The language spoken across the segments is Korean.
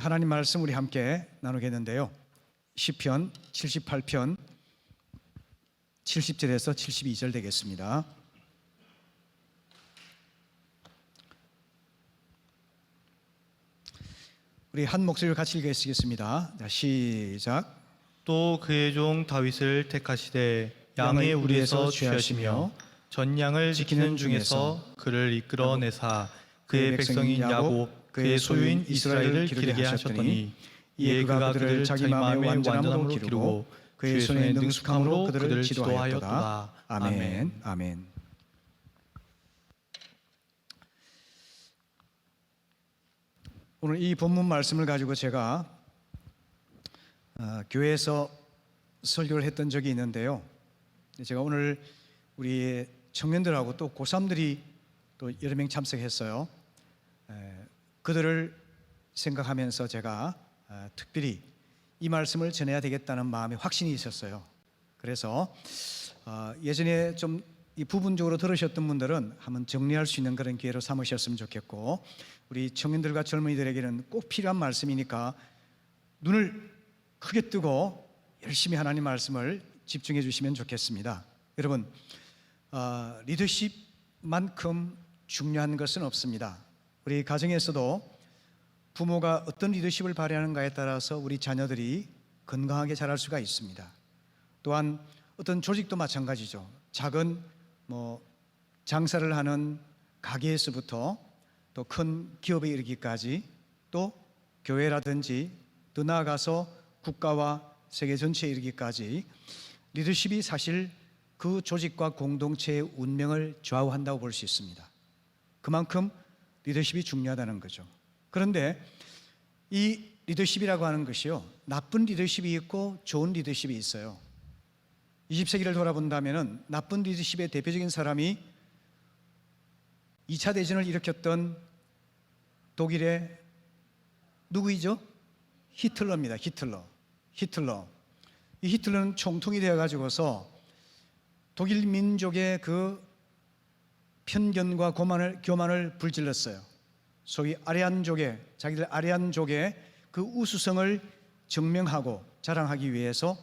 하나님 말씀 우리 함께 나누겠는데요. 시편 78편 70절에서 72절 되겠습니다. 우리 한 목소리로 같이 읽겠습니다. 자, 시작. 또 그의 종 다윗을 택하시되 양의 우리에서 취하시며 전양을 지키는 중에서 그를 이끌어내사 그의 백성인 야곱 그의 소유인 이스라엘을 기르게 하셨더니 이에 그가 그들을 자기 마음의 완전함으로 기르고 그의 손의 능숙함으로 그들을 지도하였도다. 아멘. 아멘. 오늘 이 본문 말씀을 가지고 제가 교회에서 설교를 했던 적이 있는데요. 제가 오늘 우리 청년들하고 또 고3들이 또 여러 명 참석했어요. 그들을 생각하면서 제가 특별히 이 말씀을 전해야 되겠다는 마음에 확신이 있었어요. 그래서 예전에 좀 이 부분적으로 들으셨던 분들은 한번 정리할 수 있는 그런 기회로 삼으셨으면 좋겠고, 우리 청년들과 젊은이들에게는 꼭 필요한 말씀이니까 눈을 크게 뜨고 열심히 하나님 말씀을 집중해 주시면 좋겠습니다. 여러분, 리더십만큼 중요한 것은 없습니다. 우리 가정에서도 부모가 어떤 리더십을 발휘하는가에 따라서 우리 자녀들이 건강하게 자랄 수가 있습니다. 또한 어떤 조직도 마찬가지죠. 작은 장사를 하는 가게에서부터 또 큰 기업에 이르기까지, 또 교회라든지 더 나아가서 국가와 세계 전체에 이르기까지 리더십이 사실 그 조직과 공동체의 운명을 좌우한다고 볼 수 있습니다. 그만큼 리더십이 중요하다는 거죠. 그런데 이 리더십이라고 하는 것이요, 나쁜 리더십이 있고 좋은 리더십이 있어요. 20세기를 돌아본다면 나쁜 리더십의 대표적인 사람이 2차 대전을 일으켰던 독일의 누구이죠? 히틀러입니다. 히틀러. 이 히틀러는 총통이 되어가지고서 독일 민족의 그 편견과 교만을 불질렀어요. 소위 자기들 아리안족의 그 우수성을 증명하고 자랑하기 위해서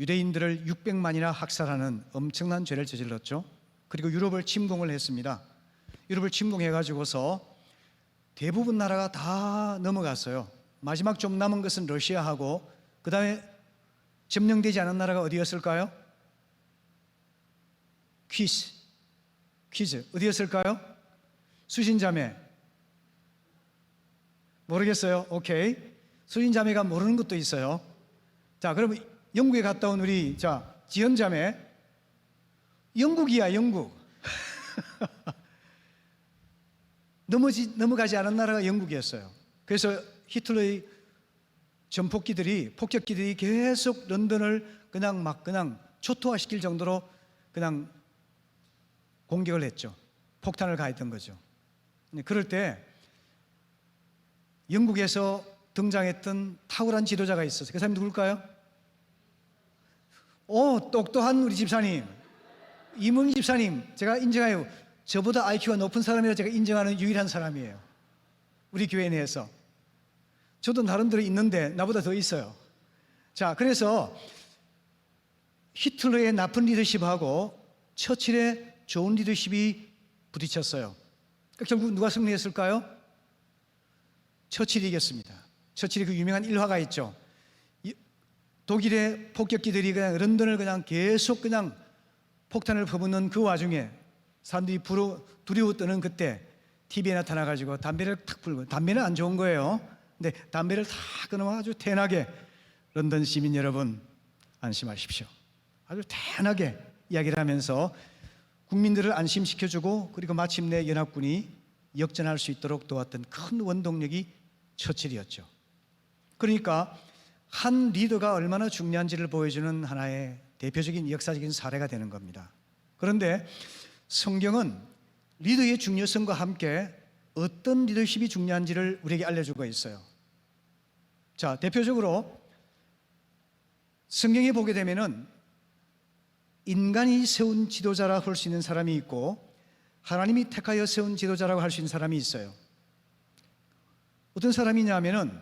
유대인들을 600만이나 학살하는 엄청난 죄를 저질렀죠. 그리고 유럽을 침공을 했습니다. 유럽을 침공해가지고서 대부분 나라가 다 넘어갔어요. 마지막 좀 남은 것은 러시아하고, 그 다음에 점령되지 않은 나라가 어디였을까요? 퀴즈 어디였을까요? 수신자매. 모르겠어요. 오케이. 수신자매가 모르는 것도 있어요. 자, 그러면 영국에 갔다 온 우리 지연자매. 영국이야, 영국. 넘어가지 않은 나라가 영국이었어요. 그래서 히틀러의 폭격기들이 계속 런던을 그냥 초토화시킬 정도로 그냥 공격을 했죠. 폭탄을 가했던 거죠. 그럴 때 영국에서 등장했던 탁월한 지도자가 있었어요. 그 사람이 누굴까요? 똑똑한 우리 집사님, 이문희 집사님. 제가 인정해요. 저보다 IQ가 높은 사람이라 제가 인정하는 유일한 사람이에요. 우리 교회 내에서. 저도 나름대로 있는데 나보다 더 있어요. 자, 그래서 히틀러의 나쁜 리더십하고 처칠의 좋은 리더십이 부딪혔어요. 그러니까 결국 누가 승리했을까요? 처칠이 이겼습니다. 처칠이 그 유명한 일화가 있죠. 독일의 폭격기들이 그냥 런던을 계속 폭탄을 퍼붓는 그 와중에 사람들이 두려워 떠는 그때 TV에 나타나가지고 담배를 탁 불고, 담배는 안 좋은 거예요. 근데 담배를 탁 끊으면 아주 태연하게, 런던 시민 여러분 안심하십시오, 아주 태연하게 이야기를 하면서 국민들을 안심시켜주고, 그리고 마침내 연합군이 역전할 수 있도록 도왔던 큰 원동력이 처칠이었죠. 그러니까 한 리더가 얼마나 중요한지를 보여주는 하나의 대표적인 역사적인 사례가 되는 겁니다. 그런데 성경은 리더의 중요성과 함께 어떤 리더십이 중요한지를 우리에게 알려주고 있어요. 자, 대표적으로 성경에 보게 되면은 인간이 세운 지도자라고 할 수 있는 사람이 있고, 하나님이 택하여 세운 지도자라고 할 수 있는 사람이 있어요. 어떤 사람이냐면은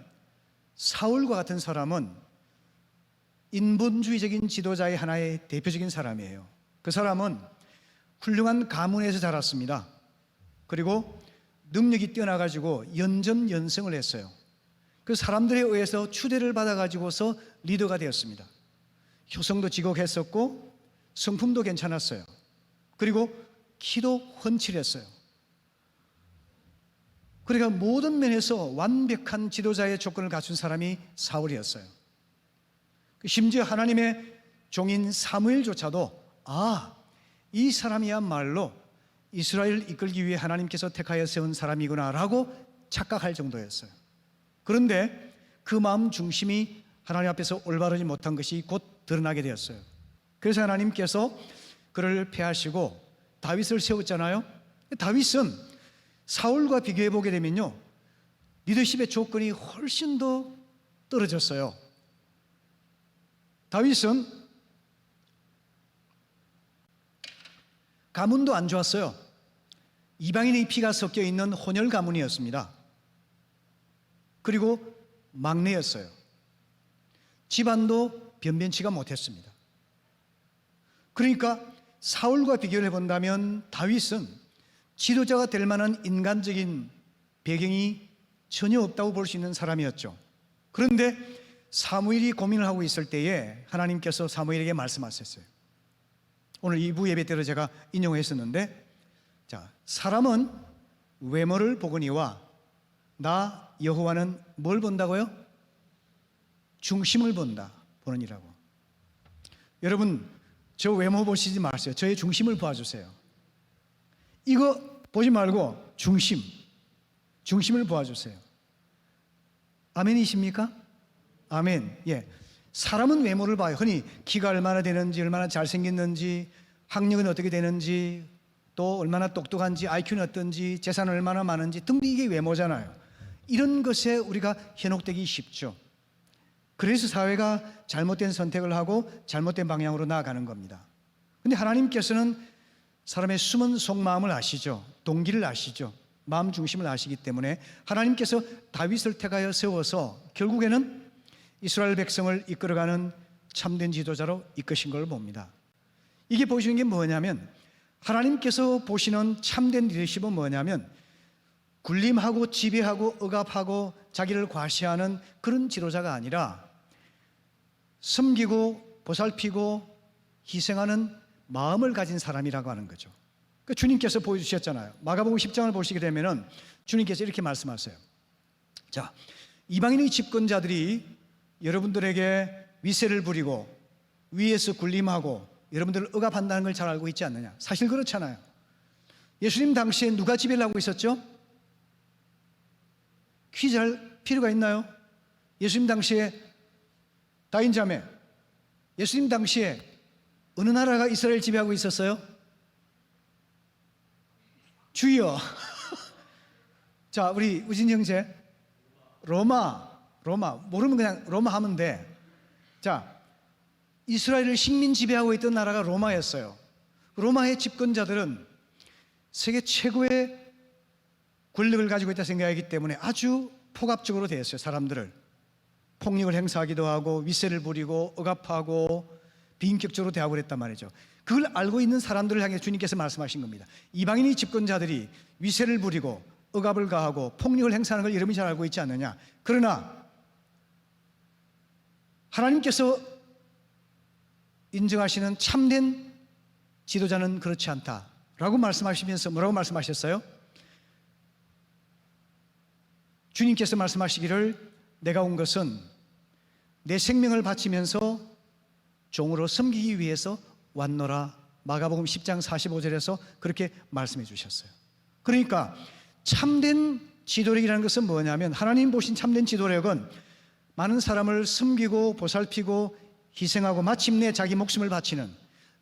사울과 같은 사람은 인본주의적인 지도자의 하나의 대표적인 사람이에요. 그 사람은 훌륭한 가문에서 자랐습니다. 그리고 능력이 뛰어나가지고 연전연승을 했어요. 그 사람들에 의해서 추대를 받아가지고서 리더가 되었습니다. 효성도 지곡했었고 성품도 괜찮았어요. 그리고 키도 훤칠했어요. 그러니까 모든 면에서 완벽한 지도자의 조건을 갖춘 사람이 사울이었어요. 심지어 하나님의 종인 사무엘조차도 이 사람이야말로 이스라엘을 이끌기 위해 하나님께서 택하여 세운 사람이구나라고 착각할 정도였어요. 그런데 그 마음 중심이 하나님 앞에서 올바르지 못한 것이 곧 드러나게 되었어요. 그래서 하나님께서 그를 폐하시고 다윗을 세웠잖아요. 다윗은 사울과 비교해 보게 되면요, 리더십의 조건이 훨씬 더 떨어졌어요. 다윗은 가문도 안 좋았어요. 이방인의 피가 섞여 있는 혼혈 가문이었습니다. 그리고 막내였어요. 집안도 변변치가 못했습니다. 그러니까 사울과 비교를 해본다면 다윗은 지도자가 될 만한 인간적인 배경이 전혀 없다고 볼 수 있는 사람이었죠. 그런데 사무엘이 고민을 하고 있을 때에 하나님께서 사무엘에게 말씀하셨어요. 오늘 2부 예배 때로 제가 인용했었는데, 자, 사람은 외모를 보거니와 나 여호와는 뭘 본다고요? 중심을 보느니라고. 여러분, 저 외모 보시지 마세요. 저의 중심을 보아주세요. 이거 보지 말고 중심을 보아주세요. 아멘이십니까? 아멘. 예. 사람은 외모를 봐요. 흔히 키가 얼마나 되는지, 얼마나 잘생겼는지, 학력은 어떻게 되는지, 또 얼마나 똑똑한지, IQ는 어떤지, 재산은 얼마나 많은지 등등, 이게 외모잖아요. 이런 것에 우리가 현혹되기 쉽죠. 그래서 사회가 잘못된 선택을 하고 잘못된 방향으로 나아가는 겁니다. 그런데 하나님께서는 사람의 숨은 속마음을 아시죠. 동기를 아시죠. 마음 중심을 아시기 때문에 하나님께서 다윗을 택하여 세워서 결국에는 이스라엘 백성을 이끌어가는 참된 지도자로 이끄신 걸 봅니다. 이게 보시는 게 뭐냐면, 하나님께서 보시는 참된 리더십은 뭐냐면, 군림하고 지배하고 억압하고 자기를 과시하는 그런 지도자가 아니라 섬기고 보살피고 희생하는 마음을 가진 사람이라고 하는 거죠. 그 주님께서 보여주셨잖아요. 마가복음 10장을 보시게 되면은 주님께서 이렇게 말씀하세요. 자, 이방인의 집권자들이 여러분들에게 위세를 부리고 위에서 군림하고 여러분들을 억압한다는 걸 잘 알고 있지 않느냐? 사실 그렇잖아요. 예수님 당시에 누가 지배를 하고 있었죠? 퀴즈할 필요가 있나요? 예수님 당시에 다인자매, 예수님 당시에 어느 나라가 이스라엘 지배하고 있었어요? 주여. 자, 우리 우진 형제, 로마. 모르면 그냥 로마 하면 돼. 자, 이스라엘을 식민 지배하고 있던 나라가 로마였어요. 로마의 집권자들은 세계 최고의 권력을 가지고 있다 생각하기 때문에 아주 폭압적으로 대했어요. 사람들을 폭력을 행사하기도 하고 위세를 부리고 억압하고 비인격적으로 대하고 그랬단 말이죠. 그걸 알고 있는 사람들을 향해 주님께서 말씀하신 겁니다. 이방인의 집권자들이 위세를 부리고 억압을 가하고 폭력을 행사하는 걸 여러분이 잘 알고 있지 않느냐? 그러나 하나님께서 인정하시는 참된 지도자는 그렇지 않다라고 말씀하시면서 뭐라고 말씀하셨어요? 주님께서 말씀하시기를 내가 온 것은 내 생명을 바치면서 종으로 섬기기 위해서 왔노라. 마가복음 10장 45절에서 그렇게 말씀해 주셨어요. 그러니까 참된 지도력이라는 것은 뭐냐면, 하나님 보신 참된 지도력은 많은 사람을 섬기고 보살피고 희생하고 마침내 자기 목숨을 바치는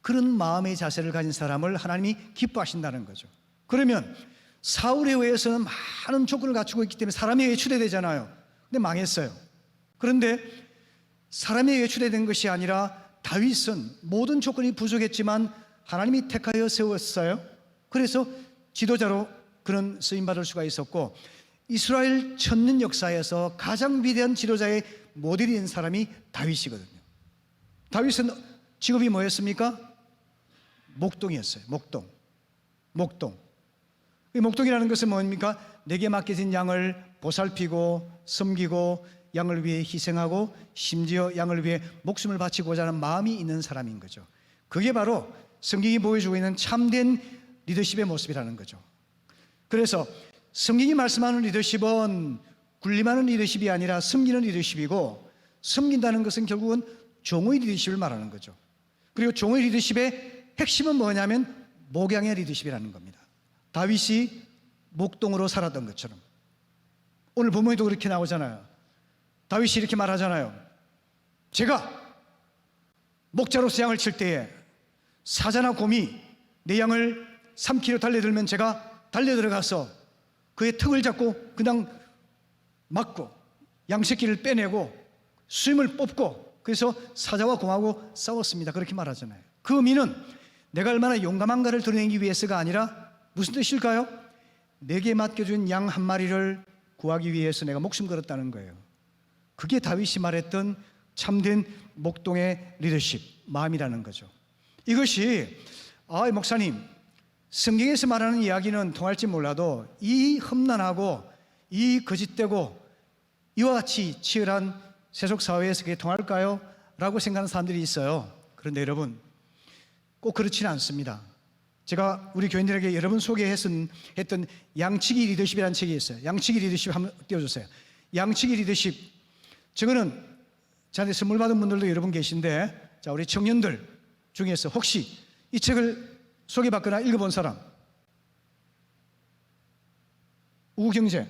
그런 마음의 자세를 가진 사람을 하나님이 기뻐하신다는 거죠. 그러면 사울에 의해서는 많은 조건을 갖추고 있기 때문에 사람에 의해 추대되잖아요. 근데 망했어요. 그런데 사람에 의해 추대된 것이 아니라 다윗은 모든 조건이 부족했지만 하나님이 택하여 세웠어요. 그래서 지도자로 그런 쓰임받을 수가 있었고, 이스라엘 천년 역사에서 가장 위대한 지도자의 모델이 된 사람이 다윗이거든요. 다윗은 직업이 뭐였습니까? 목동이었어요. 목동. 이 목동이라는 것은 뭡니까? 내게 맡겨진 양을 보살피고 섬기고 양을 위해 희생하고 심지어 양을 위해 목숨을 바치고자 하는 마음이 있는 사람인 거죠. 그게 바로 성경이 보여주고 있는 참된 리더십의 모습이라는 거죠. 그래서 성경이 말씀하는 리더십은 군림하는 리더십이 아니라 섬기는 리더십이고, 섬긴다는 것은 결국은 종의 리더십을 말하는 거죠. 그리고 종의 리더십의 핵심은 뭐냐면 목양의 리더십이라는 겁니다. 다윗이 목동으로 살았던 것처럼 오늘 본문에도 그렇게 나오잖아요. 다윗이 이렇게 말하잖아요. 제가 목자로서 양을 칠 때에 사자나 곰이 내 양을 삼키려 달려들면 제가 달려들어가서 그의 턱을 잡고 그냥 막고 양새끼를 빼내고 수임을 뽑고, 그래서 사자와 곰하고 싸웠습니다. 그렇게 말하잖아요. 그 의미는 내가 얼마나 용감한가를 드러내기 위해서가 아니라 무슨 뜻일까요? 내게 맡겨준 양 한 마리를 구하기 위해서 내가 목숨 걸었다는 거예요. 그게 다윗이 말했던 참된 목동의 리더십, 마음이라는 거죠. 이것이 목사님, 성경에서 말하는 이야기는 통할지 몰라도 이 험난하고 이 거짓되고 이와 같이 치열한 세속 사회에서 그게 통할까요? 라고 생각하는 사람들이 있어요. 그런데 여러분, 꼭 그렇지는 않습니다. 제가 우리 교인들에게 여러 번 소개했던 양치기 리더십이라는 책이 있어요. 양치기 리더십 한번 띄워주세요. 양치기 리더십, 저거는 저한테 선물 받은 분들도 여러 분 계신데, 자, 우리 청년들 중에서 혹시 이 책을 소개받거나 읽어본 사람? 우경재,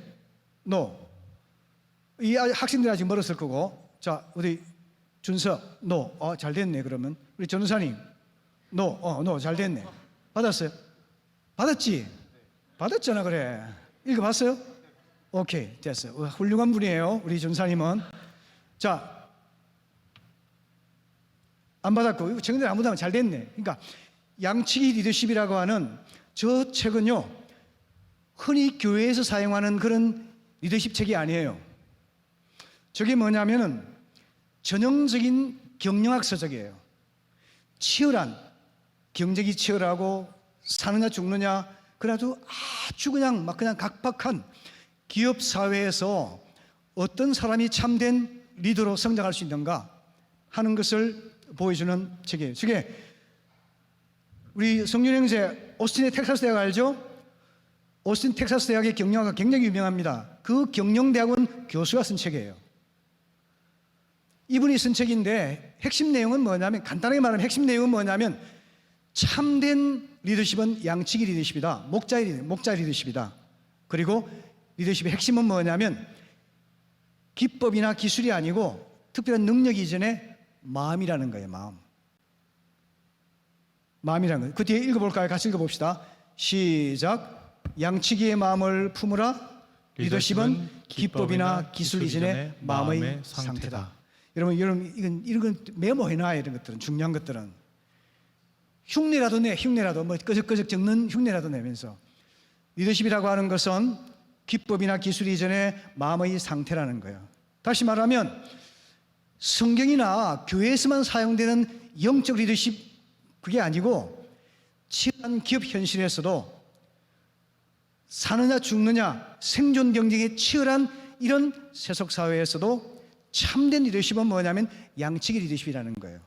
너. 이 학생들 아직 멀었을 거고. 자, 우리 준석, 너. 잘 됐네. 그러면 우리 전우사님, 너 잘 됐네. 받았어요? 받았지? 받았잖아. 그래. 읽어봤어요? 오케이, 됐어요. 훌륭한 분이에요, 우리 전사님은. 자, 안 받았고 청년들 아무도 안 잘 됐네. 그러니까 양치기 리더십이라고 하는 저 책은요, 흔히 교회에서 사용하는 그런 리더십 책이 아니에요. 저게 뭐냐면은 전형적인 경영학 서적이에요. 치열한, 경쟁이 치열하고 사느냐 죽느냐, 그래도 아주 그냥 각박한 기업 사회에서 어떤 사람이 참된 리더로 성장할 수 있는가 하는 것을 보여주는 책이에요. 저게 우리 성윤 형제 오스틴의 텍사스 대학 알죠? 오스틴 텍사스 대학의 경영학가 굉장히 유명합니다. 그 경영대학원 교수가 쓴 책이에요. 이분이 쓴 책인데 핵심 내용은 뭐냐면, 간단하게 말하면 핵심 내용은 뭐냐면, 참된 리더십은 양치기 리더십이다. 목자 리더십이다. 그리고 리더십의 핵심은 뭐냐면 기법이나 기술이 아니고 특별한 능력 이전에 마음이라는 거예요. 마음이라는 거예요. 그 뒤에 읽어볼까요? 같이 읽어봅시다. 시작. 양치기의 마음을 품으라. 리더십은 기법이나 기술 이전의 마음의 상태다. 여러분 이런 건 메모해놔야, 이런 것들은, 중요한 것들은. 흉내라도 내, 뭐 끄적끄적 적는 흉내라도 내면서. 리더십이라고 하는 것은 기법이나 기술 이전의 마음의 상태라는 거예요. 다시 말하면 성경이나 교회에서만 사용되는 영적 리더십, 그게 아니고 치열한 기업 현실에서도 사느냐 죽느냐 생존 경쟁이 치열한 이런 세속 사회에서도 참된 리더십은 뭐냐면 양치기 리더십이라는 거예요.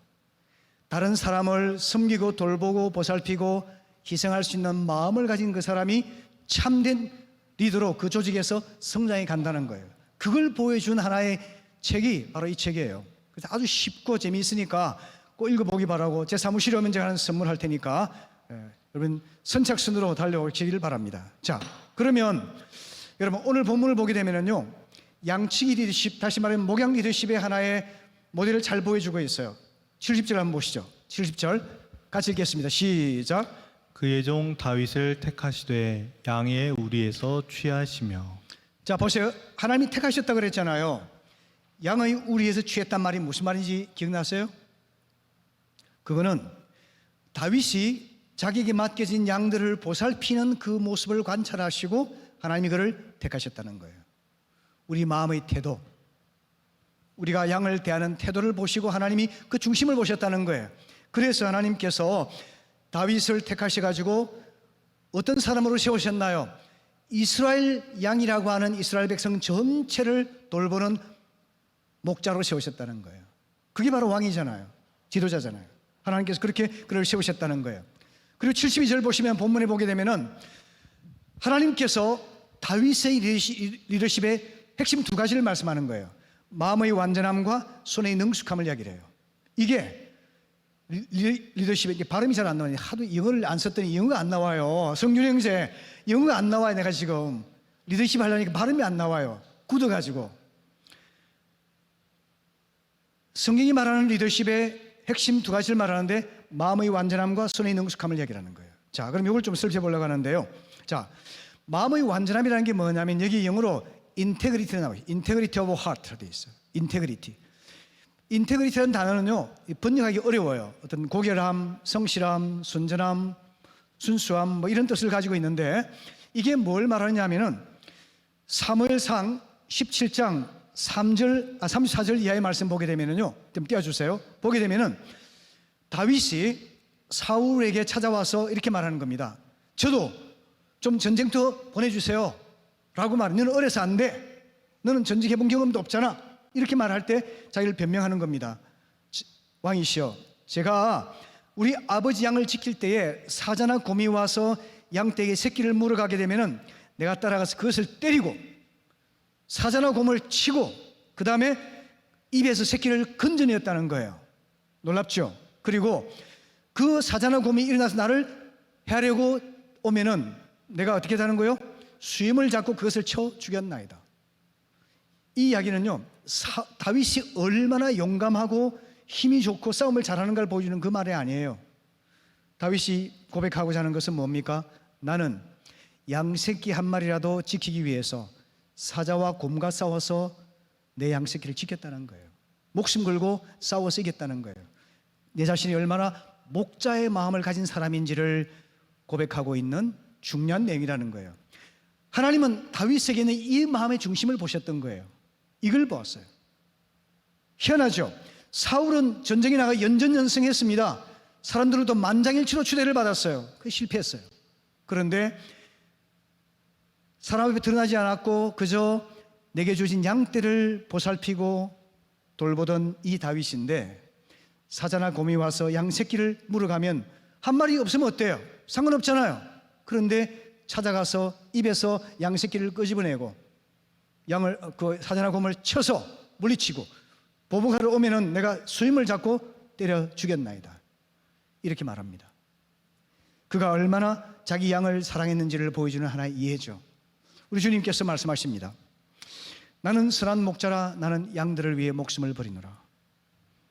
다른 사람을 섬기고 돌보고 보살피고 희생할 수 있는 마음을 가진 그 사람이 참된 리더로 그 조직에서 성장해 간다는 거예요. 그걸 보여준 하나의 책이 바로 이 책이에요. 그래서 아주 쉽고 재미있으니까 꼭 읽어보기 바라고, 제 사무실에 오면 제가 하나 선물할 테니까 여러분 선착순으로 달려오시길 바랍니다. 자, 그러면 여러분 오늘 본문을 보게 되면요, 양치기 리더십, 다시 말하면 목양 리더십의 하나의 모델을 잘 보여주고 있어요. 70절 한번 보시죠. 70절 같이 읽겠습니다. 시작. 그의 종 다윗을 택하시되 양의 우리에서 취하시며. 자, 보세요. 하나님이 택하셨다 그랬잖아요. 양의 우리에서 취했단 말이 무슨 말인지 기억나세요? 그거는 다윗이 자기에게 맡겨진 양들을 보살피는 그 모습을 관찰하시고 하나님이 그를 택하셨다는 거예요. 우리 마음의 태도, 우리가 양을 대하는 태도를 보시고 하나님이 그 중심을 보셨다는 거예요. 그래서 하나님께서 다윗을 택하셔가지고 어떤 사람으로 세우셨나요? 이스라엘 양이라고 하는 이스라엘 백성 전체를 돌보는 목자로 세우셨다는 거예요. 그게 바로 왕이잖아요. 지도자잖아요. 하나님께서 그렇게 그를 세우셨다는 거예요. 그리고 72절 보시면 본문에 보게 되면은 하나님께서 다윗의 리더십의 핵심 두 가지를 말씀하는 거예요. 마음의 완전함과 손의 능숙함을 이야기를 해요. 이게 리더십에 이게 발음이 잘 안 나와요. 하도 영어를 안 썼더니 영어가 안 나와요. 성준 형제, 영어가 안 나와요. 내가 지금 리더십 하려니까 발음이 안 나와요. 굳어가지고. 성경이 말하는 리더십의 핵심 두 가지를 말하는데 마음의 완전함과 손의 능숙함을 이야기하는 거예요. 자, 그럼 이걸 좀 살펴보려고 하는데요. 자, 마음의 완전함이라는 게 뭐냐면 여기 영어로 인테그리티가 나와요. 인테그리티 오브 하트로 되어 있어요. 인테그리티. 인테그리티라는 단어는요, 번역하기 어려워요. 어떤 고결함, 성실함, 순전함, 순수함 뭐 이런 뜻을 가지고 있는데 이게 뭘 말하느냐 하면은 사무엘상 17장 34절 이하의 말씀 보게 되면은요, 좀 띄워주세요. 보게 되면은 다윗이 사울에게 찾아와서 이렇게 말하는 겁니다. 저도 좀 전쟁터 보내주세요 라고 말해. 너는 어려서 안 돼. 너는 전쟁 해본 경험도 없잖아. 이렇게 말할 때 자기를 변명하는 겁니다. 왕이시여, 제가 우리 아버지 양을 지킬 때에 사자나 곰이 와서 양떼에게 새끼를 물어가게 되면은 내가 따라가서 그것을 때리고 사자나 곰을 치고 그 다음에 입에서 새끼를 건져내었다는 거예요. 놀랍죠? 그리고 그 사자나 곰이 일어나서 나를 해하려고 오면은 내가 어떻게 하는 거예요? 수염을 잡고 그것을 쳐 죽였나이다. 이 이야기는요, 다윗이 얼마나 용감하고 힘이 좋고 싸움을 잘하는 걸 보여주는 그 말이 아니에요. 다윗이 고백하고자 하는 것은 뭡니까? 나는 양새끼 한 마리라도 지키기 위해서 사자와 곰과 싸워서 내 양새끼를 지켰다는 거예요. 목숨 걸고 싸워서 이겼다는 거예요. 내 자신이 얼마나 목자의 마음을 가진 사람인지를 고백하고 있는 중요한 내용이라는 거예요. 하나님은 다윗에게는 이 마음의 중심을 보셨던 거예요. 이걸 보았어요. 희한하죠? 사울은 전쟁에 나가 연전연승했습니다. 사람들로부터 만장일치로 추대를 받았어요. 그게 실패했어요. 그런데 사람 앞에 드러나지 않았고 그저 내게 주신 양떼를 보살피고 돌보던 이 다윗인데 사자나 곰이 와서 양 새끼를 물어가면 한 마리 없으면 어때요? 상관없잖아요. 그런데 찾아가서 입에서 양 새끼를 끄집어내고 양을 그 사자나 곰을 쳐서 물리치고 보복하러 오면은 내가 수임을 잡고 때려 죽였나이다. 이렇게 말합니다. 그가 얼마나 자기 양을 사랑했는지를 보여주는 하나의 예죠. 우리 주님께서 말씀하십니다. 나는 선한 목자라 나는 양들을 위해 목숨을 버리노라.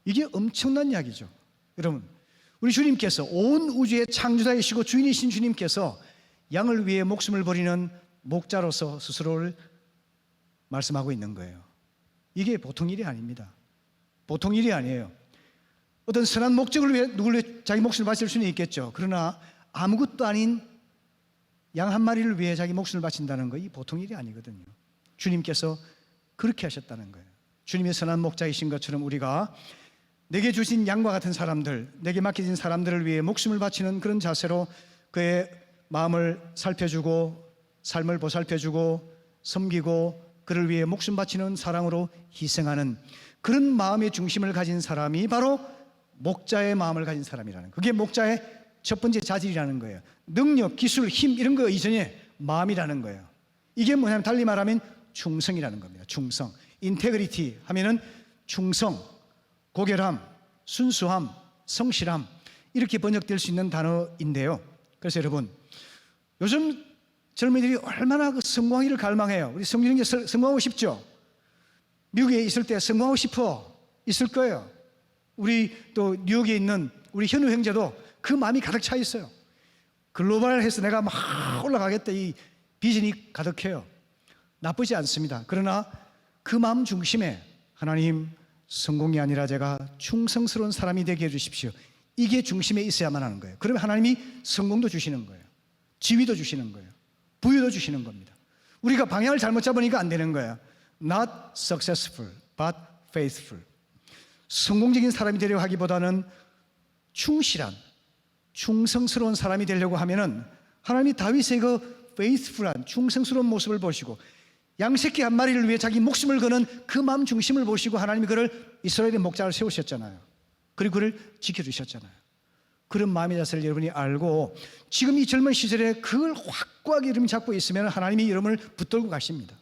이게 엄청난 이야기죠. 여러분, 우리 주님께서 온 우주의 창조자이시고 주인이신 주님께서 양을 위해 목숨을 버리는 목자로서 스스로를 말씀하고 있는 거예요. 이게 보통 일이 아닙니다. 보통 일이 아니에요. 어떤 선한 목적을 위해 누구를 위해 자기 목숨을 바칠 수는 있겠죠. 그러나 아무것도 아닌 양 한 마리를 위해 자기 목숨을 바친다는 거 이 보통 일이 아니거든요. 주님께서 그렇게 하셨다는 거예요. 주님의 선한 목자이신 것처럼 우리가 내게 주신 양과 같은 사람들, 내게 맡겨진 사람들을 위해 목숨을 바치는 그런 자세로 그의 마음을 살펴주고 삶을 보살펴주고 섬기고 그를 위해 목숨 바치는 사랑으로 희생하는 그런 마음의 중심을 가진 사람이 바로 목자의 마음을 가진 사람이라는 거예요. 그게 목자의 첫 번째 자질이라는 거예요. 능력, 기술, 힘 이런 거 이전에 마음이라는 거예요. 이게 뭐냐면 달리 말하면 충성이라는 겁니다. 충성. 인테그리티 하면은 충성, 고결함, 순수함, 성실함 이렇게 번역될 수 있는 단어인데요. 그래서 여러분, 요즘 젊은이들이 얼마나 그 성공하기를 갈망해요. 우리 성준이 성공하고 싶죠? 미국에 있을 때 성공하고 싶어 있을 거예요. 우리 또 뉴욕에 있는 우리 현우 형제도 그 마음이 가득 차 있어요. 글로벌해서 내가 막 올라가겠다 이 비전이 가득해요. 나쁘지 않습니다. 그러나 그 마음 중심에 하나님 성공이 아니라 제가 충성스러운 사람이 되게 해주십시오. 이게 중심에 있어야만 하는 거예요. 그러면 하나님이 성공도 주시는 거예요. 지위도 주시는 거예요. 부유도 주시는 겁니다. 우리가 방향을 잘못 잡으니까 안 되는 거야. Not successful, but faithful. 성공적인 사람이 되려고 하기보다는 충실한, 충성스러운 사람이 되려고 하면은 하나님이 다윗의 그 faithful한, 충성스러운 모습을 보시고 양새끼 한 마리를 위해 자기 목숨을 거는 그 마음 중심을 보시고 하나님이 그를 이스라엘의 목자를 세우셨잖아요. 그리고 그를 지켜주셨잖아요. 그런 마음의 자세를 여러분이 알고 지금 이 젊은 시절에 그걸 확고하게 이름 잡고 있으면 하나님이 여러분을 붙들고 가십니다.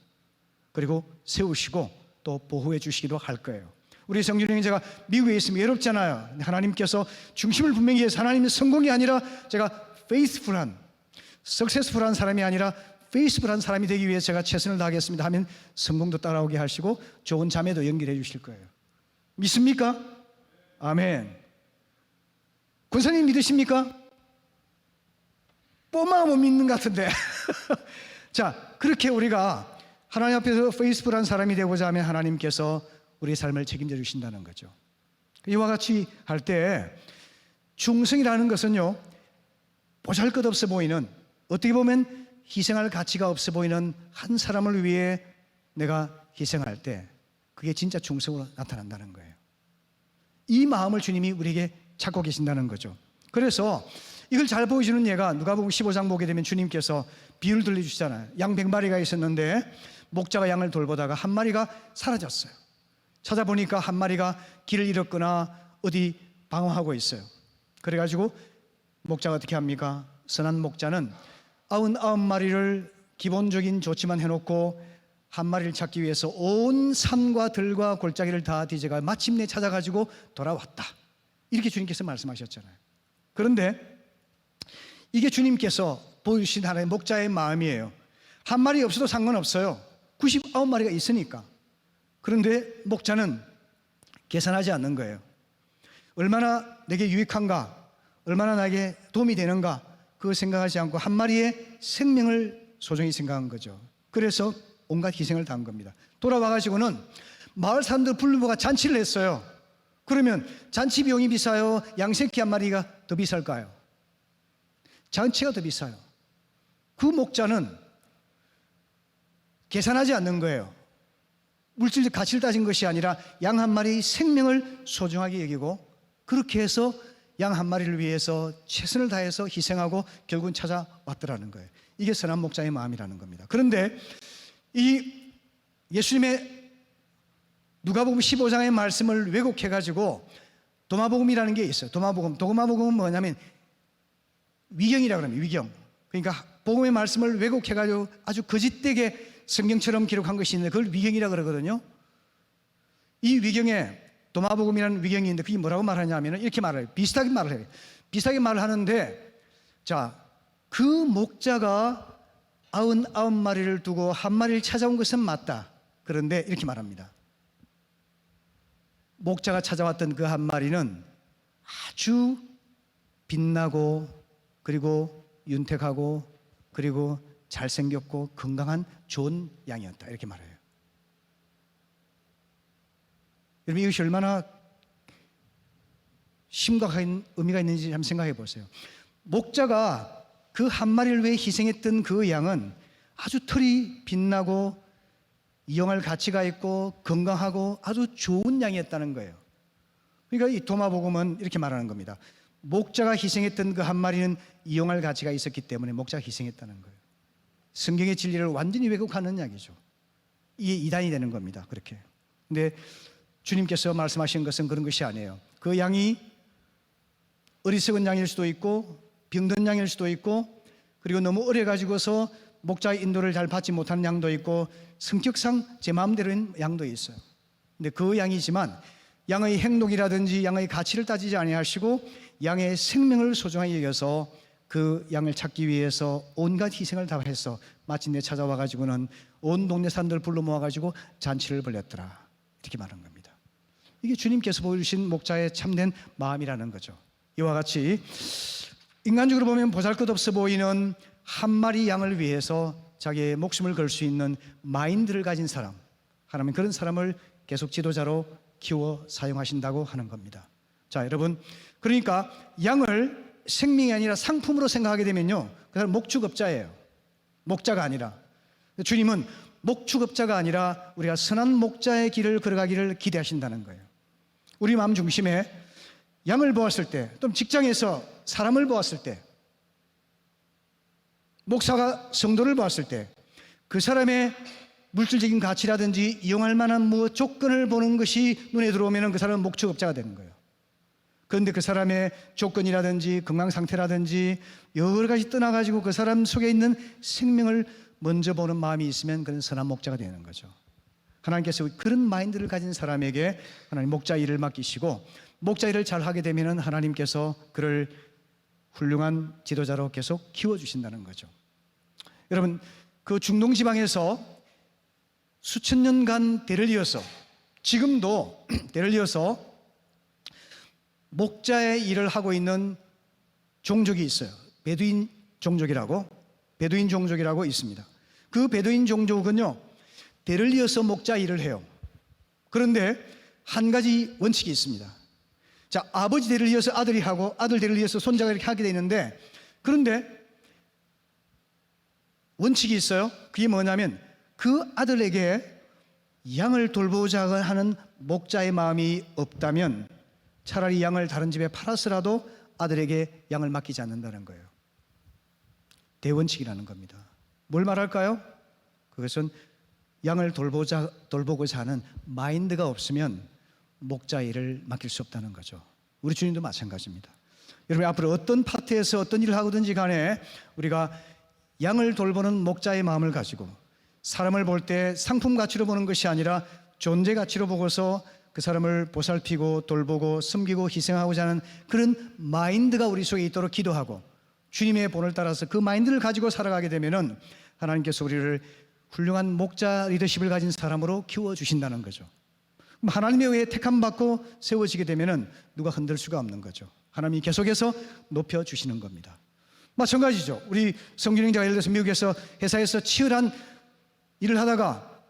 그리고 세우시고 또 보호해 주시기도 할 거예요. 우리 성준형이 제가 미국에 있으면 외롭잖아요. 하나님께서 중심을 분명히 해서 하나님은 성공이 아니라 제가 faithful한, successful한 사람이 아니라 faithful한 사람이 되기 위해 제가 최선을 다하겠습니다 하면 성공도 따라오게 하시고 좋은 자매도 연결해 주실 거예요. 믿습니까? 아멘. 권사님 믿으십니까? 뽀마 못 믿는 것 같은데. 자, 그렇게 우리가 하나님 앞에서 페이스풀한 사람이 되고자 하면 하나님께서 우리의 삶을 책임져 주신다는 거죠. 이와 같이 할 때 충성이라는 것은요, 보잘것없어 보이는, 어떻게 보면 희생할 가치가 없어 보이는 한 사람을 위해 내가 희생할 때 그게 진짜 충성으로 나타난다는 거예요. 이 마음을 주님이 우리에게 찾고 계신다는 거죠. 그래서 이걸 잘 보여주는 예가 누가복음 15장 보게 되면 주님께서 비유를 들려주시잖아요. 양 100마리가 있었는데 목자가 양을 돌보다가 한 마리가 사라졌어요. 찾아보니까 한 마리가 길을 잃었거나 어디 방황하고 있어요. 그래가지고 목자가 어떻게 합니까? 선한 목자는 99마리를 기본적인 조치만 해놓고 한 마리를 찾기 위해서 온 산과 들과 골짜기를 다 뒤져가 마침내 찾아가지고 돌아왔다. 이렇게 주님께서 말씀하셨잖아요. 그런데 이게 주님께서 보여주신 하나의 목자의 마음이에요. 한 마리 없어도 상관없어요. 99마리가 있으니까. 그런데 목자는 계산하지 않는 거예요. 얼마나 내게 유익한가, 얼마나 나에게 도움이 되는가, 그거 생각하지 않고 한 마리의 생명을 소중히 생각한 거죠. 그래서 온갖 희생을 당한 겁니다. 돌아와가지고는 마을 사람들 불러모아 잔치를 했어요. 그러면 잔치 비용이 비싸요? 양새끼 한 마리가 더 비쌀까요? 잔치가 더 비싸요. 그 목자는 계산하지 않는 거예요. 물질적 가치를 따진 것이 아니라 양 한 마리의 생명을 소중하게 여기고 그렇게 해서 양 한 마리를 위해서 최선을 다해서 희생하고 결국은 찾아왔더라는 거예요. 이게 선한 목자의 마음이라는 겁니다. 그런데 이 예수님의 누가복음 15장의 말씀을 왜곡해가지고 도마복음이라는 게 있어요. 도마복음은 뭐냐면 위경이라고 합니다. 위경. 그러니까 복음의 말씀을 왜곡해가지고 아주 거짓되게 성경처럼 기록한 것이 있는데 그걸 위경이라고 그러거든요. 이 위경에 도마복음이라는 위경이 있는데 그게 뭐라고 말하냐면 이렇게 말해요. 비슷하게 말을 해요. 비슷하게 말을 하는데 자, 그 목자가 99마리를 두고 한 마리를 찾아온 것은 맞다. 그런데 이렇게 말합니다. 목자가 찾아왔던 그 한 마리는 아주 빛나고 그리고 윤택하고 그리고 잘생겼고 건강한 좋은 양이었다. 이렇게 말해요. 여러분 이것이 얼마나 심각한 의미가 있는지 한번 생각해 보세요. 목자가 그 한 마리를 위해 희생했던 그 양은 아주 털이 빛나고 이용할 가치가 있고 건강하고 아주 좋은 양이었다는 거예요. 그러니까 이 도마복음은 이렇게 말하는 겁니다. 목자가 희생했던 그 한 마리는 이용할 가치가 있었기 때문에 목자가 희생했다는 거예요. 성경의 진리를 완전히 왜곡하는 이야기죠. 이게 이단이 되는 겁니다. 그렇게. 근데 주님께서 말씀하신 것은 그런 것이 아니에요. 그 양이 어리석은 양일 수도 있고 병든 양일 수도 있고 그리고 너무 어려가지고서 목자의 인도를 잘 받지 못하는 양도 있고 성격상 제 마음대로인 양도 있어요. 근데 그 양이지만 양의 행동이라든지 양의 가치를 따지지 아니하시고 양의 생명을 소중하게 여겨서 그 양을 찾기 위해서 온갖 희생을 다 해서 마침내 찾아와 가지고는 온 동네 사람들 불러 모아 가지고 잔치를 벌였더라. 이렇게 말한 겁니다. 이게 주님께서 보여주신 목자의 참된 마음이라는 거죠. 이와 같이 인간적으로 보면 보잘것없어 보이는 한 마리 양을 위해서 자기의 목숨을 걸 수 있는 마인드를 가진 사람, 하나님은 그런 사람을 계속 지도자로 키워 사용하신다고 하는 겁니다. 자, 여러분, 그러니까 양을 생명이 아니라 상품으로 생각하게 되면요, 그 사람 목축업자예요. 목자가 아니라. 주님은 목축업자가 아니라 우리가 선한 목자의 길을 걸어가기를 기대하신다는 거예요. 우리 마음 중심에 양을 보았을 때, 또는 직장에서 사람을 보았을 때, 목사가 성도를 보았을 때 그 사람의 물질적인 가치라든지 이용할 만한 무엇 조건을 보는 것이 눈에 들어오면 그 사람은 목축업자가 되는 거예요. 그런데 그 사람의 조건이라든지 건강 상태라든지 여러 가지 떠나가지고 그 사람 속에 있는 생명을 먼저 보는 마음이 있으면 그는 선한 목자가 되는 거죠. 하나님께서 그런 마인드를 가진 사람에게 하나님 목자 일을 맡기시고, 목자 일을 잘 하게 되면 하나님께서 그를 훌륭한 지도자로 계속 키워주신다는 거죠. 여러분, 그 중동 지방에서 수천 년간 대를 이어서, 지금도 대를 이어서 목자의 일을 하고 있는 종족이 있어요. 베두인 종족이라고 있습니다. 그 베두인 종족은요, 대를 이어서 목자 일을 해요. 그런데 한 가지 원칙이 있습니다. 자, 아버지 대를 이어서 아들이 하고 아들 대를 이어서 손자가 이렇게 하게 되는데, 그런데 원칙이 있어요. 그게 뭐냐면 그 아들에게 양을 돌보자 하는 목자의 마음이 없다면 차라리 양을 다른 집에 팔아서라도 아들에게 양을 맡기지 않는다는 거예요. 대원칙이라는 겁니다. 뭘 말할까요? 그것은 양을 돌보고자 하는 마인드가 없으면 목자 일을 맡길 수 없다는 거죠. 우리 주님도 마찬가지입니다. 여러분, 앞으로 어떤 파트에서 어떤 일을 하고든지 간에 우리가 양을 돌보는 목자의 마음을 가지고 사람을 볼 때 상품 가치로 보는 것이 아니라 존재 가치로 보고서 그 사람을 보살피고 돌보고 섬기고 희생하고자 하는 그런 마인드가 우리 속에 있도록 기도하고, 주님의 본을 따라서 그 마인드를 가지고 살아가게 되면은 하나님께서 우리를 훌륭한 목자 리더십을 가진 사람으로 키워주신다는 거죠. 하나님의 외에 택함 받고 세워지게 되면은 누가 흔들 수가 없는 거죠. 하나님이 계속해서 높여주시는 겁니다. 마찬가지죠. 우리 성균형자가 예를 들어서 미국에서 회사에서 치열한 일을 하다가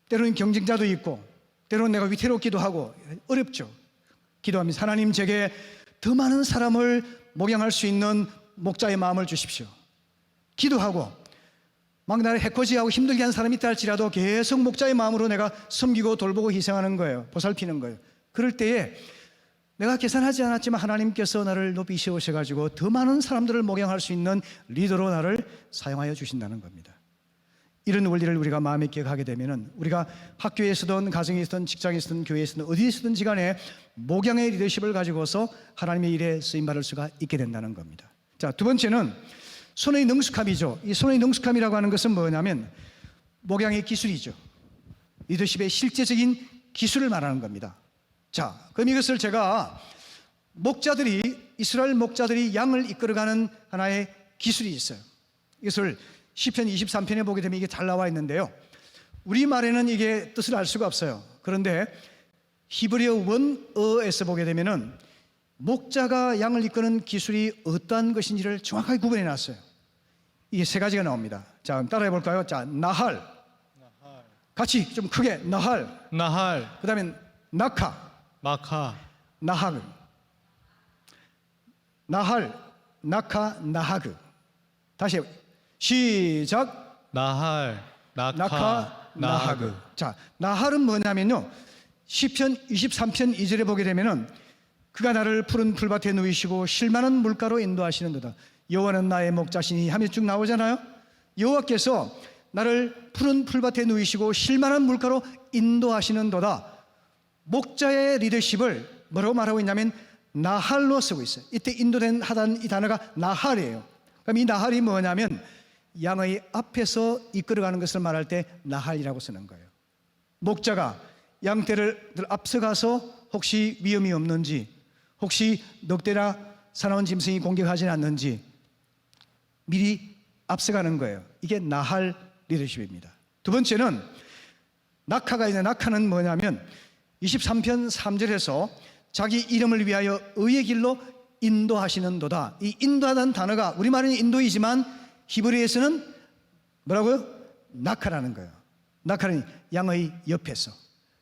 때로는 경쟁자도 있고 때로는 내가 위태롭기도 하고 어렵죠. 기도하면서 하나님, 제게 더 많은 사람을 목양할 수 있는 목자의 마음을 주십시오. 기도하고 막 나를 해코지하고 힘들게 한 사람이 있다 할지라도 계속 목자의 마음으로 내가 섬기고 돌보고 희생하는 거예요. 보살피는 거예요. 그럴 때에 내가 계산하지 않았지만 하나님께서 나를 높이 세우셔가지고 더 많은 사람들을 목양할 수 있는 리더로 나를 사용하여 주신다는 겁니다. 이런 원리를 우리가 마음에 기억하게 되면은 우리가 학교에서든 가정에서든 직장에서든 교회에서든 어디에서든지 간에 목양의 리더십을 가지고서 하나님의 일에 쓰임받을 수가 있게 된다는 겁니다. 자, 두 번째는 손의 능숙함이죠. 이 손의 능숙함이라고 하는 것은 뭐냐면 목양의 기술이죠. 리더십의 실제적인 기술을 말하는 겁니다. 자, 그럼 이것을 제가 이스라엘 목자들이 양을 이끌어가는 하나의 기술이 있어요. 이것을 시편 23편에 보게 되면 이게 잘 나와 있는데요, 우리말에는 이게 뜻을 알 수가 없어요. 그런데 히브리어 원어에서 보게 되면은 목자가 양을 이끄는 기술이 어떠한 것인지를 정확하게 구분해 놨어요. 이게 세 가지가 나옵니다. 자, 그럼 따라해 볼까요? 자, 나할. 같이 좀 크게 나할. 그다음에 나카. 나하그. 나할, 나카, 나하그. 다시 시작. 나할, 나카, 나하그. 자, 나할은 뭐냐면요, 시편 23편 2절에 보게 되면은 그가 나를 푸른 풀밭에 누이시고 쉴만한 물가로 인도하시는도다. 여호와는 나의 목자시니 하며 쭉 나오잖아요. 여호와께서 나를 푸른 풀밭에 누이시고 쉴만한 물가로 인도하시는도다. 목자의 리더십을 뭐라고 말하고 있냐면 나할로 쓰고 있어요. 이때 인도된 하단 이 단어가 나할이에요. 그럼 이 나할이 뭐냐면 양의 앞에서 이끌어가는 것을 말할 때 나할이라고 쓰는 거예요. 목자가 양떼를 앞서가서 혹시 위험이 없는지, 혹시 늑대나 사나운 짐승이 공격하지 않는지 미리 앞서가는 거예요. 이게 나할 리더십입니다. 두 번째는 낙하가 있는, 낙하는 뭐냐면 23편 3절에서 자기 이름을 위하여 의의 길로 인도하시는도다. 이 인도하다는 단어가 우리말은 인도이지만 히브리에서는 뭐라고요? 낙하라는 거예요. 낙하는 양의 옆에서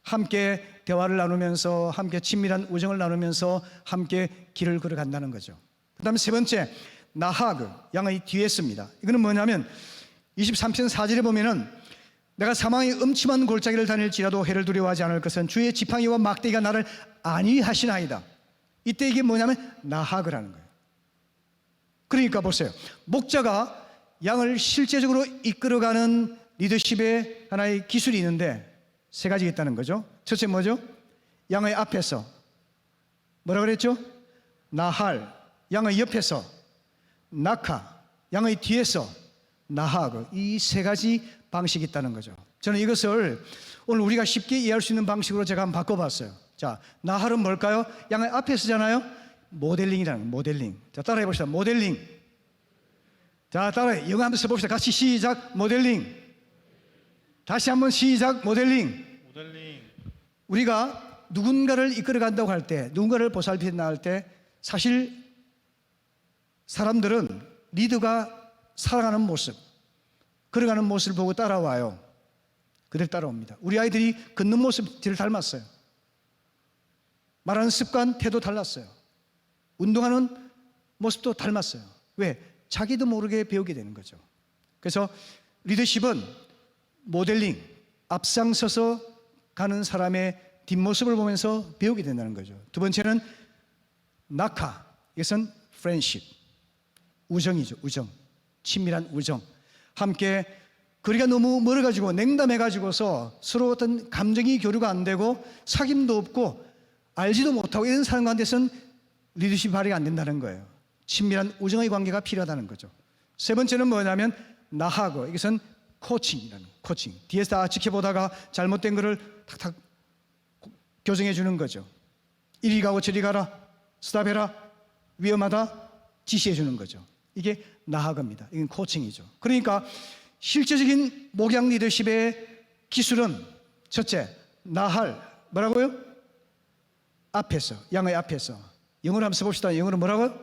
함께 대화를 나누면서 함께 친밀한 우정을 나누면서 함께 길을 걸어간다는 거죠. 그 다음에 세 번째 나하그, 양의 뒤에 씁니다. 이거는 뭐냐면 23편 4절에 보면은 내가 사망의 음침한 골짜기를 다닐지라도 해를 두려워하지 않을 것은 주의 지팡이와 막대기가 나를 안위하시나이다. 이때 이게 뭐냐면 나하그라는 거예요. 그러니까 보세요. 목자가 양을 실제적으로 이끌어가는 리더십의 하나의 기술이 있는데 세 가지가 있다는 거죠. 첫째 뭐죠? 양의 앞에서 뭐라 그랬죠? 나할, 양의 옆에서 나카, 양의 뒤에서 나하그. 이 세 가지 방식이 있다는 거죠. 저는 이것을 오늘 우리가 쉽게 이해할 수 있는 방식으로 제가 한번 바꿔봤어요. 자, 나할은 뭘까요? 양의 앞에 서잖아요. 모델링이라는 거예요. 모델링. 자, 따라해 봅시다. 모델링. 자, 따라해. 영어 한번 써봅시다. 같이 시작. 모델링. 다시 한번 시작. 모델링. 우리가 누군가를 이끌어간다고 할 때, 누군가를 보살핀다 할 때 사실 사람들은 리더가 살아가는 모습, 걸어가는 모습을 보고 따라와요. 그대로 따라옵니다. 우리 아이들이 걷는 모습들을 닮았어요. 말하는 습관, 태도 달랐어요. 운동하는 모습도 닮았어요. 왜? 자기도 모르게 배우게 되는 거죠. 그래서 리더십은 모델링, 앞장서서 가는 사람의 뒷모습을 보면서 배우게 된다는 거죠. 두 번째는 나카, 이것은 프렌십, 우정이죠. 우정, 친밀한 우정. 함께 거리가 너무 멀어가지고 냉담해가지고서 서로 어떤 감정이 교류가 안 되고 사귐도 없고 알지도 못하고 이런 사람 가운데서는 리더십 발휘가 안 된다는 거예요. 친밀한 우정의 관계가 필요하다는 거죠. 세 번째는 뭐냐면 나하고, 이것은 코칭이라는 거예요. 코칭. 뒤에서 다 지켜보다가 잘못된 거를 탁탁 교정해 주는 거죠. 이리 가고 저리 가라, 스탑해라, 위험하다 지시해 주는 거죠. 이게 나하고입니다. 이건 코칭이죠. 그러니까 실제적인 목양 리더십의 기술은 첫째, 나할, 뭐라고요? 앞에서, 양의 앞에서. 영어로 한번 써봅시다. 영어로 뭐라고요?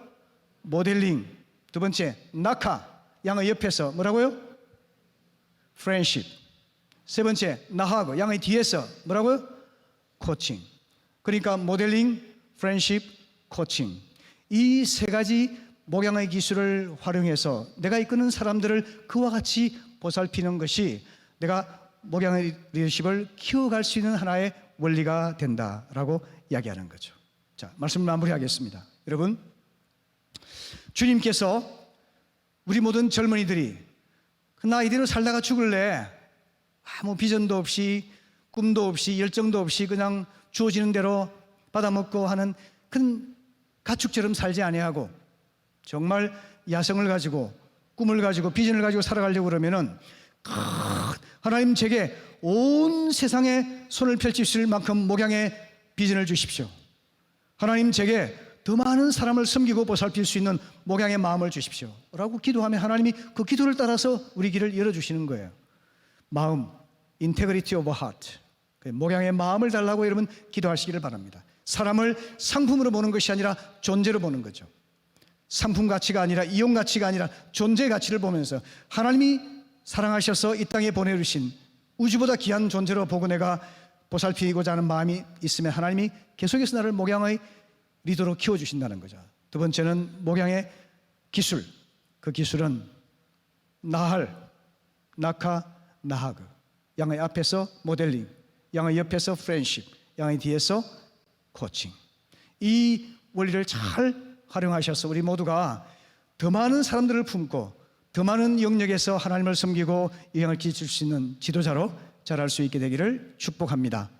모델링. 두 번째, 나카, 양의 옆에서. 뭐라고요? 프렌십. 세 번째, 나하고, 양의 뒤에서. 뭐라고요? 코칭. 그러니까 모델링, 프렌십, 코칭. 이 세 가지 목양의 기술을 활용해서 내가 이끄는 사람들을 그와 같이 보살피는 것이 내가 목양의 리더십을 키워갈 수 있는 하나의 원리가 된다라고 이야기하는 거죠. 자, 말씀 마무리하겠습니다. 여러분, 주님께서 우리 모든 젊은이들이 나 이대로 살다가 죽을래, 아무 비전도 없이 꿈도 없이 열정도 없이 그냥 주어지는 대로 받아먹고 하는 큰 가축처럼 살지 아니하고 정말 야성을 가지고 꿈을 가지고 비전을 가지고 살아가려고 그러면은 하나님 제게 온 세상에 손을 펼칠 만큼 목양의 비전을 주십시오. 하나님 제게 더 많은 사람을 섬기고 보살필 수 있는 목양의 마음을 주십시오 라고 기도하면 하나님이 그 기도를 따라서 우리 길을 열어주시는 거예요. 마음, integrity of heart, 목양의 마음을 달라고 여러분 기도하시기를 바랍니다. 사람을 상품으로 보는 것이 아니라 존재로 보는 거죠. 상품 가치가 아니라 이용 가치가 아니라 존재 가치를 보면서 하나님이 사랑하셔서 이 땅에 보내주신 우주보다 귀한 존재로 보고 내가 보살피고자 하는 마음이 있으면 하나님이 계속해서 나를 목양의 리더로 키워주신다는 거죠. 두 번째는 목양의 기술. 그 기술은 나할, 나카, 나하그. 양의 앞에서 모델링, 양의 옆에서 프렌십, 양의 뒤에서 코칭. 이 원리를 잘 활용하셔서 우리 모두가 더 많은 사람들을 품고 더 많은 영역에서 하나님을 섬기고 영향을 끼칠 수 있는 지도자로 자랄 수 있게 되기를 축복합니다.